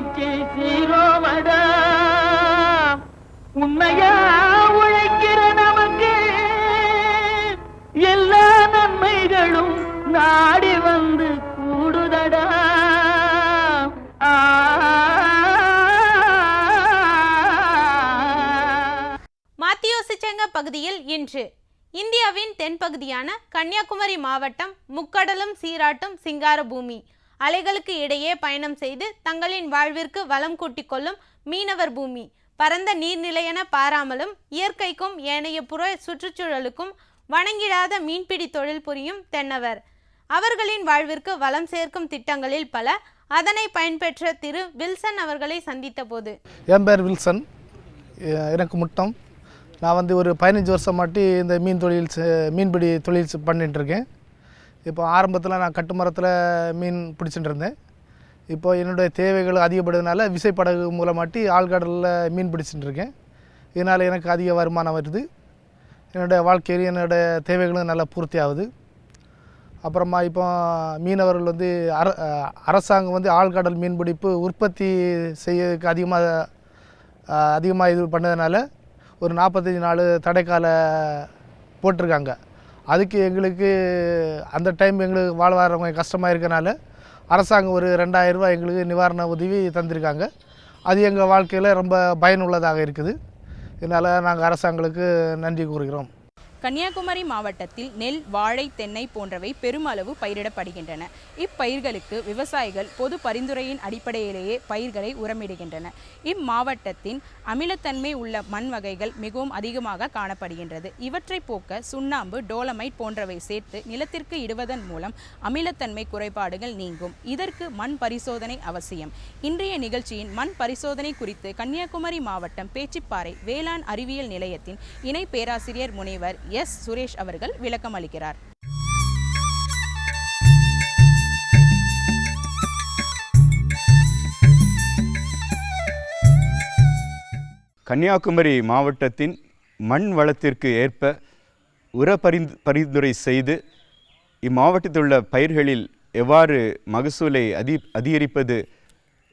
வச்சு சீரோமடா உண்மையா உழைக்கிற நமக்கு எல்லா நன்மைகளும் நாடி வந்து கூடுதடா. மாத்தியோசிச்சங்க பகுதியில் இன்று இந்தியாவின் தென்பகுதியான கன்னியாகுமரி மாவட்டம் முக்கடலும் சீராட்டும் சிங்கார பூமி அலைகளுக்கு இடையே பயணம் செய்து தங்களின் வாழ்விற்கு வளம் கூட்டிக் கொள்ளும் மீனவர் பூமி பரந்த நீர்நிலையென பாராமலும் இயற்கைக்கும் ஏனைய புற சுற்றுச்சூழலுக்கும் வணங்கிடாத மீன்பிடி தொழில் புரியும் தென்னவர். அவர்களின் வாழ்விற்கு வளம் சேர்க்கும் திட்டங்களில் பல. அதனை பயன்பெற்ற திரு வில்சன் அவர்களை சந்தித்த போது, என் பேர் வில்சன், எனக்கு முட்டம். நான் ஒரு 15 வருஷமாட்டி இந்த மீன்பிடி தொழில் பண்ணிகிட்ருக்கேன். இப்போ ஆரம்பத்தில் நான் கட்டுமரத்தில் மீன் பிடிச்சிட்டு இருந்தேன். இப்போ என்னுடைய தேவைகள் அதிகப்படுறதுனால விசைப்படகு மூலமாட்டி ஆழ்கடலில் மீன் பிடிச்சிட்டு இருக்கேன். இதனால் எனக்கு அதிக வருமானம் வருது. என்னுடைய வாழ்க்கையில் என்னுடைய தேவைகளும் நல்லா பூர்த்தி ஆகுது. அப்புறமா இப்போ மீனவர்கள் அரசாங்கம் ஆழ்கடல் மீன்பிடிப்பு உற்பத்தி செய்யறதுக்கு அதிகமாக இது பண்ணதுனால ஒரு 45 நாள் தடைக்கால போட்டிருக்காங்க. அதுக்கு எங்களுக்கு அந்த டைம் எங்களுக்கு வாழ்வாதாரம் கஷ்டமாக இருக்கனால அரசாங்கம் ஒரு 2000 ரூபா எங்களுக்கு நிவாரண உதவி தந்திருக்காங்க. அது எங்கள் வாழ்க்கையில் ரொம்ப பயனுள்ளதாக இருக்குது. இதனால் நாங்கள் அரசாங்கங்களுக்கு நன்றி கூறுகிறோம். கன்னியாகுமரி மாவட்டத்தில் நெல், வாழை, தென்னை போன்றவை பெருமளவு பயிரிடப்படுகின்றன. இப்பயிர்களுக்கு விவசாயிகள் பொது பரிந்துரையின் அடிப்படையிலேயே பயிர்களை உரமிடுகின்றன. இம்மாவட்டத்தின் அமிலத்தன்மை உள்ள மண் வகைகள் மிகவும் அதிகமாக காணப்படுகின்றது. இவற்றை போக்க சுண்ணாம்பு, டோலமைட் போன்றவை சேர்த்து நிலத்திற்கு இடுவதன் மூலம் அமிலத்தன்மை குறைபாடுகள் நீங்கும். இதற்கு மண் பரிசோதனை அவசியம். இன்றைய நிகழ்ச்சியின் மண் பரிசோதனை குறித்து கன்னியாகுமரி மாவட்டம் பேச்சிப்பாறை வேளாண் அறிவியல் நிலையத்தின் இணை பேராசிரியர் முனைவர் எஸ். சுரேஷ் அவர்கள் விளக்கம் அளிக்கிறார். கன்னியாகுமரி மாவட்டத்தின் மண் வளத்திற்கு ஏற்ப உர பரிந்துரை செய்து இம்மாவட்டத்தில் உள்ள பயிர்களில் எவ்வாறு மகசூலை அதிகரிப்பது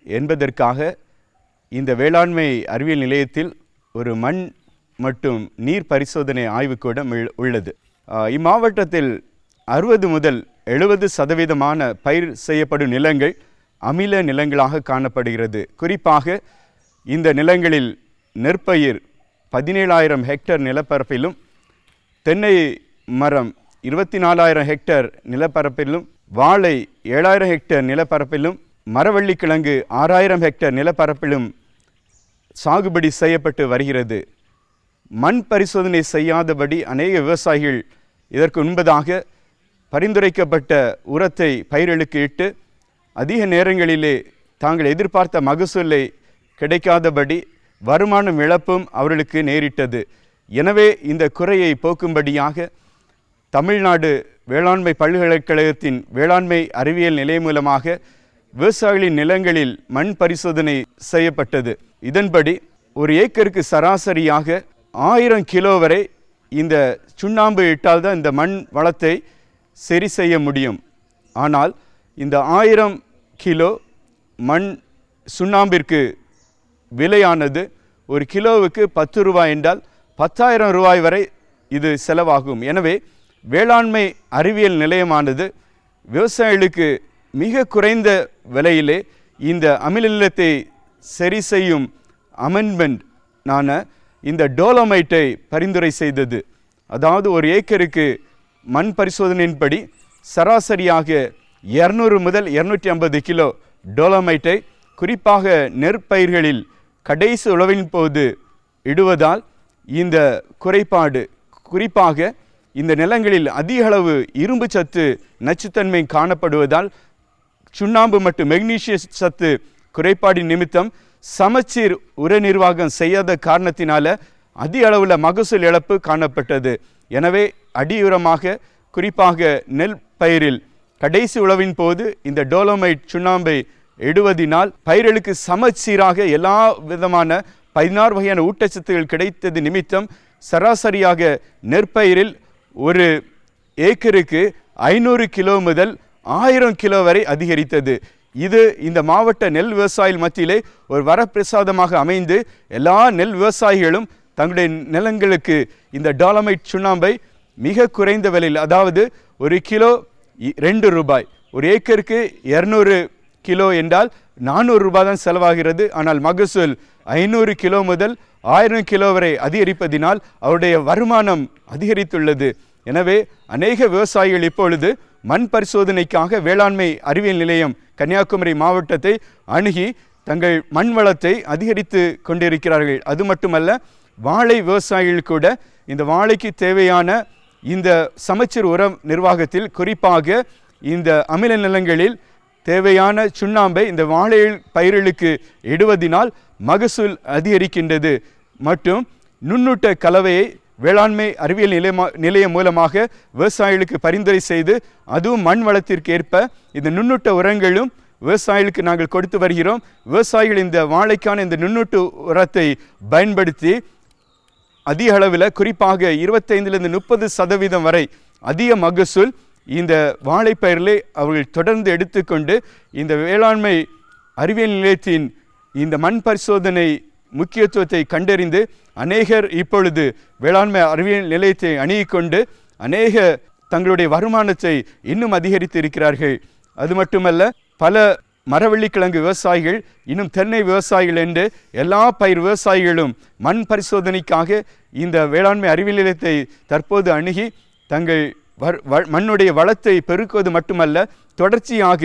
என்பதற்காக இந்த வேளாண்மை அறிவியல் நிலையத்தில் ஒரு மண் மற்றும் நீர் பரிசோதனை ஆய்வுக்கூடம் உள்ளது. இம்மாவட்டத்தில் 60 முதல் 70% பயிர் செய்யப்படும் நிலங்கள் அமில நிலங்களாக காணப்படுகிறது. குறிப்பாக இந்த நிலங்களில் நெற்பயிர் 17,000 ஹெக்டேர் நிலப்பரப்பிலும், தென்னை மரம் 24,000 ஹெக்டேர் நிலப்பரப்பிலும், வாழை 7,000 ஹெக்டேர் நிலப்பரப்பிலும், மரவள்ளிக்கிழங்கு 6,000 ஹெக்டேர் நிலப்பரப்பிலும் சாகுபடி செய்யப்பட்டு வருகிறது. மண் பரிசோதனை செய்யாதபடி அநேக விவசாயிகள் இதற்கு முன்பதாக பரிந்துரைக்கப்பட்ட உரத்தை பயிர்களுக்கு இட்டு அதிக நேரங்களிலே தாங்கள் எதிர்பார்த்த மகசூலை கிடைக்காதபடி வருமானம் இழப்பும் அவர்களுக்கு நேரிட்டது. எனவே இந்த குறையை போக்கும்படியாக தமிழ்நாடு வேளாண்மை பல்கலைக்கழகத்தின் வேளாண்மை அறிவியல் நிலையம் மூலமாக விவசாயிகளின் நிலங்களில் மண் பரிசோதனை செய்யப்பட்டது. இதன்படி ஒரு ஏக்கருக்கு சராசரியாக 1000 கிலோ வரை இந்த சுண்ணாம்பு இட்டால் தான் இந்த மண் வளத்தை சரி செய்ய முடியும். ஆனால் இந்த 1000 கிலோ மண் சுண்ணாம்பிற்கு விலையானது ஒரு கிலோவுக்கு 10 ரூபாய் என்றால் 10,000 ரூபாய் வரை இது செலவாகும். எனவே வேளாண்மை அறிவியல் நிலையமானது விவசாயிகளுக்கு மிக குறைந்த விலையிலே இந்த அமில நிலத்தை சரி செய்யும் அமெண்ட்மெண்ட் இந்த டோலமைட்டை பரிந்துரை செய்தது. அதாவது ஒரு ஏக்கருக்கு மண் பரிசோதனையின்படி சராசரியாக 200 முதல் 250 கிலோ டோலமைட்டை குறிப்பாக நெற்பயிர்களில் கடைசி உழவின் போது இடுவதால் இந்த குறைபாடு, குறிப்பாக இந்த நிலங்களில் அதிக அளவு இரும்பு சத்து நச்சுத்தன்மை காணப்படுவதால் சுண்ணாம்பு மற்றும் மெக்னீசியம் சத்து குறைபாடு நிமித்தம் சமச்சீர் உர நிர்வாகம் செய்யாத காரணத்தினால அதிக அளவில் மகசூல் இழப்பு காணப்பட்டது. எனவே அடியுரமாக குறிப்பாக நெல் பயிரில் கடைசி உழவின் போது இந்த டோலமைட் சுண்ணாம்பை இடுவதினால் பயிர்களுக்கு சமச்சீராக எல்லா விதமான 16 வகையான ஊட்டச்சத்துகள் கிடைத்தது நிமித்தம் சராசரியாக நெற்பயிரில் ஒரு ஏக்கருக்கு 500 கிலோ முதல் 1000 கிலோ வரை அதிகரித்தது. இது இந்த மாவட்ட நெல் விவசாயிகள் மத்தியிலே ஒரு வரப்பிரசாதமாக அமைந்து எல்லா நெல் விவசாயிகளும் தங்களுடைய நிலங்களுக்கு இந்த டாலமைட் சுண்ணாம்பை மிக குறைந்த விலையில், அதாவது ஒரு கிலோ 2 ரூபாய், ஒரு ஏக்கருக்கு 200 கிலோ என்றால் 400 ரூபாய் தான் செலவாகிறது. ஆனால் மகசூல் 500 கிலோ முதல் 1000 கிலோ வரை அதிகரிப்பதினால் அவருடைய வருமானம் அதிகரித்துள்ளது. எனவே அநேக விவசாயிகள் இப்பொழுது மண் பரிசோதனைக்காக வேளாண்மை அறிவியல் நிலையம் கன்னியாகுமரி மாவட்டத்தை அணுகி தங்கள் மண் வளத்தை அதிகரித்து கொண்டிருக்கிறார்கள். அது மட்டுமல்ல, வாழை விவசாயிகள் கூட இந்த வாழைக்கு தேவையான இந்த சமச்சீர் உர நிர்வாகத்தில், குறிப்பாக இந்த அமில நிலங்களில் தேவையான சுண்ணாம்பை இந்த வாழை பயிர்களுக்கு இடுவதினால் மகசூல் அதிகரிக்கின்றது. மற்றும் நுண்ணூட்ட கலவையை வேளாண்மை அறிவியல் நிலையம் மூலமாக விவசாயிகளுக்கு பரிந்துரை செய்து, அதுவும் மண் வளத்திற்கு ஏற்ப இந்த நுண்ணூட்ட உரங்களும் விவசாயிகளுக்கு நாங்கள் கொடுத்து வருகிறோம். விவசாயிகள் இந்த வாழைக்கான இந்த நுண்ணூட்ட உரத்தை பயன்படுத்தி அதிக அளவில், குறிப்பாக 25-30% வரை அதிக மகசூல் இந்த வாழைப்பயிரிலே அவர்கள் தொடர்ந்து எடுத்துக்கொண்டு இந்த வேளாண்மை அறிவியல் நிலையத்தின் இந்த மண் பரிசோதனை முக்கியத்துவத்தை கண்டறிந்து அநேகர் இப்பொழுது வேளாண்மை அறிவியல் நிலையத்தை அணுகிக்கொண்டு அநேக தங்களுடைய வருமானத்தை இன்னும் அதிகரித்து இருக்கிறார்கள். அது மட்டுமல்ல, பல மரவள்ளிக்கிழங்கு விவசாயிகள், இன்னும் தென்னை விவசாயிகள் என்று எல்லா பயிர் விவசாயிகளும் மண் பரிசோதனைக்காக இந்த வேளாண்மை அறிவியல் நிலையத்தை தற்போது அணுகி தங்கள் மண்ணுடைய வளத்தை பெருக்குவது மட்டுமல்ல, தொடர்ச்சியாக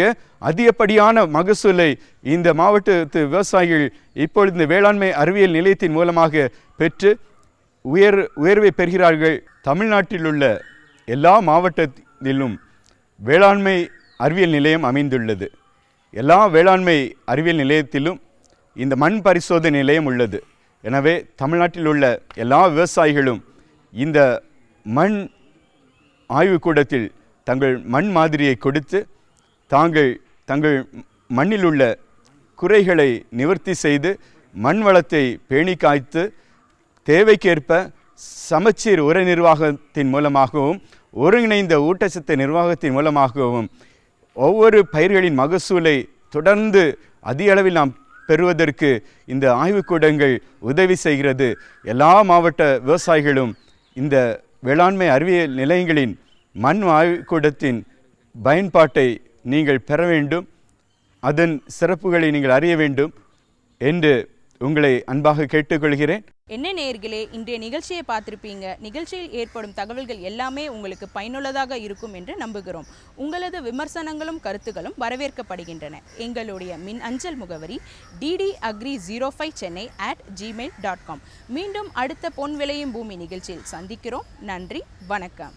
அதிகப்படியான மகசூலை இந்த மாவட்டத்து விவசாயிகள் இப்பொழுது இந்த வேளாண்மை அறிவியல் நிலையத்தின் மூலமாக பெற்று உயர்வை பெறுகிறார்கள். தமிழ்நாட்டில் உள்ள எல்லா மாவட்டத்திலும் வேளாண்மை அறிவியல் நிலையம் அமைந்துள்ளது. எல்லா வேளாண்மை அறிவியல் நிலையத்திலும் இந்த மண் பரிசோதனை நிலையம் உள்ளது. எனவே தமிழ்நாட்டில் உள்ள எல்லா விவசாயிகளும் இந்த மண் ஆய்வுக்கூடத்தில் தங்கள் மண் மாதிரியை கொடுத்து தங்கள் மண்ணில் உள்ள குறைகளை நிவர்த்தி செய்து மண் வளத்தை பேணி காய்த்து தேவைக்கேற்ப சமச்சீர் உர நிர்வாகத்தின் மூலமாகவும் ஒருங்கிணைந்த ஊட்டச்சத்து நிர்வாகத்தின் மூலமாகவும் ஒவ்வொரு பயிர்களின் மகசூலை தொடர்ந்து அதிக அளவில் நாம் பெறுவதற்கு இந்த ஆய்வுக்கூடங்கள் உதவி செய்கிறது. எல்லா மாவட்ட விவசாயிகளும் இந்த வேளாண்மை அறிவியல் நிலையங்களின் மண் ஆய்வுக்கூடத்தின் பயன்பாட்டை நீங்கள் பெற வேண்டும், அதன் சிறப்புகளை நீங்கள் அறிய வேண்டும் என்று உங்களை அன்பாக கேட்டுக்கொள்கிறேன். என்ன நேயர்களே, இன்றைய நிகழ்ச்சியை பார்த்திருப்பீங்க. நிகழ்ச்சியில் ஏற்படும் தகவல்கள் எல்லாமே உங்களுக்கு பயனுள்ளதாக இருக்கும் என்று நம்புகிறோம். உங்களது விமர்சனங்களும் கருத்துக்களும் வரவேற்கப்படுகின்றன. எங்களுடைய மின் அஞ்சல் முகவரி ddagri05chennai@gmail.com. மீண்டும் அடுத்த பொன் விளையும் பூமி நிகழ்ச்சியில் சந்திக்கிறோம். நன்றி, வணக்கம்.